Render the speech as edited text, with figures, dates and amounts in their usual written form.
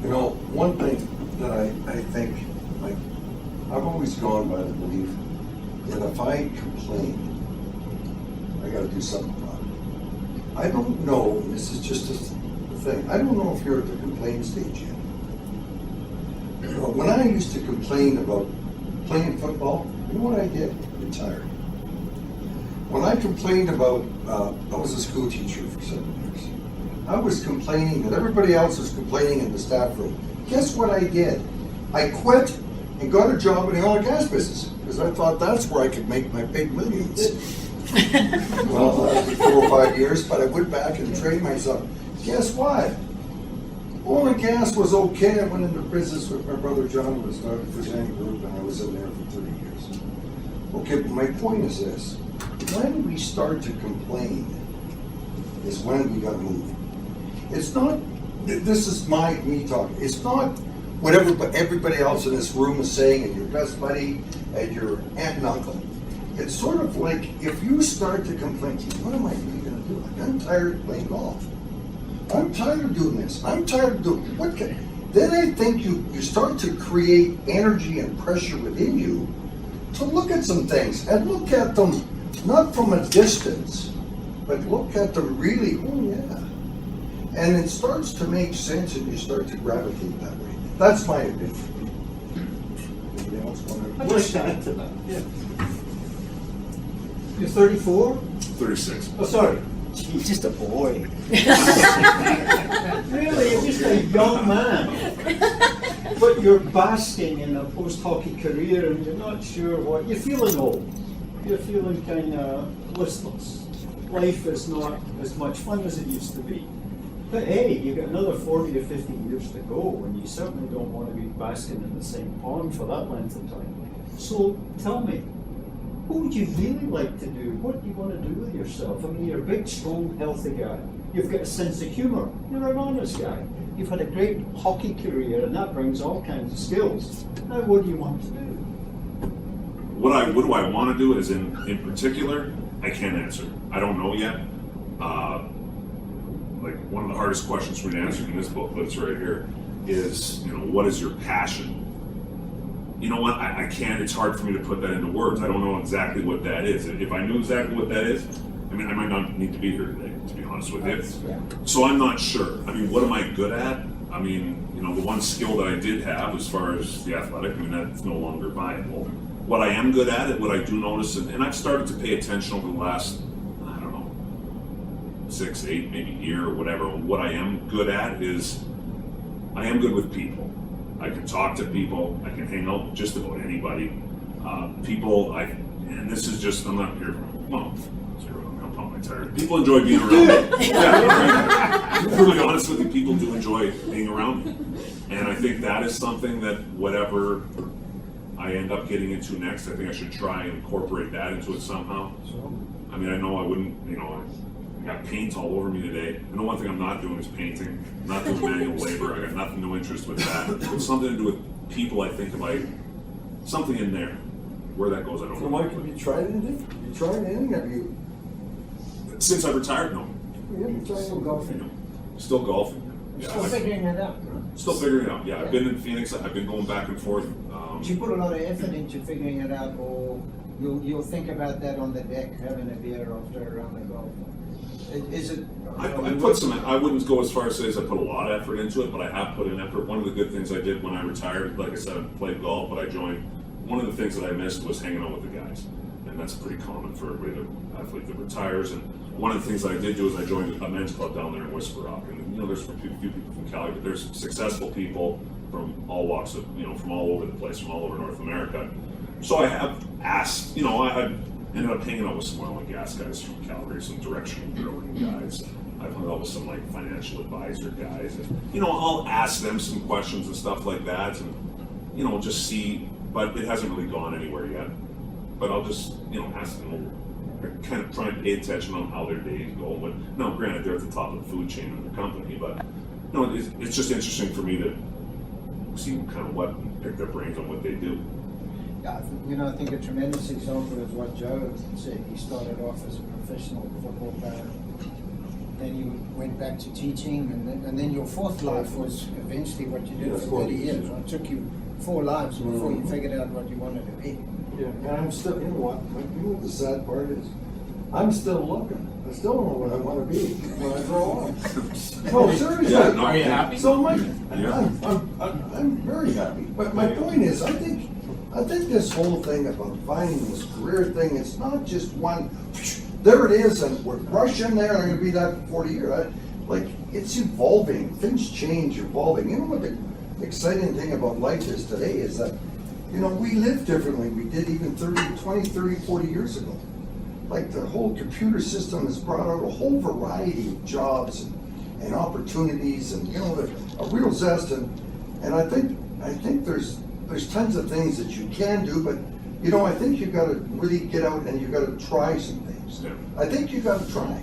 You know, one thing that I think, like, I've always gone by the belief that if I complain, I gotta do something about it. I don't know, and this is just a thing, I don't know if you're at the complaint stage yet. You know, when I used to complain about playing football, you know what I did? Retired. When I complained about, I was a school teacher for 7 years. I was complaining that everybody else was complaining in the staff room. Guess what I did? I quit and got a job in the oil and gas business because I thought that's where I could make my big millions. Well, that was 4 or 5 years, but I went back and trained myself. Guess what? Oil and gas was okay. I went into business with my brother John, who started Fresenius Group, and I was in there for 30 years. Okay, but my point is this. When we start to complain is when we gotta move. It's not, this is me talking, it's not whatever everybody else in this room is saying and your best buddy and your aunt and uncle. It's sort of like if you start to complain, what am I really gonna do? I'm tired of playing golf. I'm tired of doing this. I'm tired of doing what can, then I think you start to create energy and pressure within you to look at some things and look at them not from a distance, but look at them really, oh yeah. And it starts to make sense and you start to gravitate that way. That's my opinion. Anybody else want I'd like to add to that. Yeah. You're 34? 36. Oh, sorry. He's just a boy. Really, you're just a young man. But you're basking in a post-hockey career and you're not sure what, you're feeling old. You're feeling kind of listless. Life is not as much fun as it used to be. But hey, you've got another 40 to 50 years to go, and you certainly don't want to be basking in the same pond for that length of time. So tell me, what would you really like to do? What do you want to do with yourself? I mean, you're a big, strong, healthy guy. You've got a sense of humor. You're an honest guy. You've had a great hockey career, and that brings all kinds of skills. Now, what do you want to do? What do I want to do is in particular, I can't answer. I don't know yet. Like one of the hardest questions for me to answer in this book, but it's right here, is, you know, what is your passion? You know what, I can't, it's hard for me to put that into words. I don't know exactly what that is. If I knew exactly what that is, I mean, I might not need to be here today, to be honest with you. So I'm not sure. I mean, what am I good at? I mean, you know, the one skill that I did have as far as the athletic, I mean, that's no longer viable. What I am good at, what I do notice, and I've started to pay attention over the last, I don't know, 6, 8, maybe year or whatever. What I am good at is, I am good with people. I can talk to people. I can hang out with just about anybody. And this is just, I'm not here, well, I'm pumping my tire. People enjoy being around me. Yeah, to be really honest with you, people do enjoy being around me. And I think that is something that whatever I end up getting into next, I think I should try and incorporate that into it somehow. I mean, I know I wouldn't, you know, I got paint all over me today. I know one thing I'm not doing is painting. I'm not doing manual labor. I got nothing, no interest with that. It's something to do with people, I think, something in there. Where that goes, I don't So know. Mike, have you tried anything? Have you tried anything? Have you? Since I retired, no. Yeah, you tried some golfing. Still golfing. Yeah, Still figuring it out, huh? still figuring it out. Yeah, I've been in Phoenix. I've been going back and forth. Do you put a lot of effort into figuring it out, or you'll think about that on the deck having a beer after a round of golf? Is it? I put some. I wouldn't go as far as say I put a lot of effort into it, but I have put in effort. One of the good things I did when I retired, like I said, I played golf, but I joined. One of the things that I missed was hanging out with the guys, and that's pretty common for every athlete that retires. And one of the things that I did do is I joined a men's club down there in Whisper Rock, and you know, there's a few people from Calgary, but there's successful people from all walks of, you know, from all over the place, from all over North America. So I have asked, you know, I ended up hanging out with some oil and gas guys from Calgary, some directional drilling guys. I've hung out with some like financial advisor guys, and you know, I'll ask them some questions and stuff like that, and you know, just see. But it hasn't really gone anywhere yet. But I'll just, you know, ask them. Kind of try and pay attention on how their days go. But no, granted, they're at the top of the food chain in the company. But no, it's just interesting for me to see kind of what, pick their brains on what they do. Yeah, you know, I think a tremendous example is what Joe said. He started off as a professional football player, then you went back to teaching, and then your fourth life was eventually what you did Yeah, for 40 30 years. years. Right? It took you 4 lives before you Mhm. figured out what you wanted to be. Yeah, and I'm still, you know what, you know what the sad part is? I'm still looking. I still don't know what I wanna be when I grow up. No, seriously. Yeah, no, are you happy? So Mike, Yeah. I'm very happy, but my point is, I think this whole thing about finding this career thing, it's not just one, there it is, and we're rushing there, and I'm gonna be that for 40 years. Like, it's evolving, things change, evolving. You know what the exciting thing about life is today is that, you know, we live differently we did even 20, 30, 40 years ago. Like, the whole computer system has brought out a whole variety of jobs and opportunities, and, you know, a real zest, and I think there's tons of things that you can do, but, you know, I think you gotta really get out and you gotta try some things. Yeah. I think you gotta try.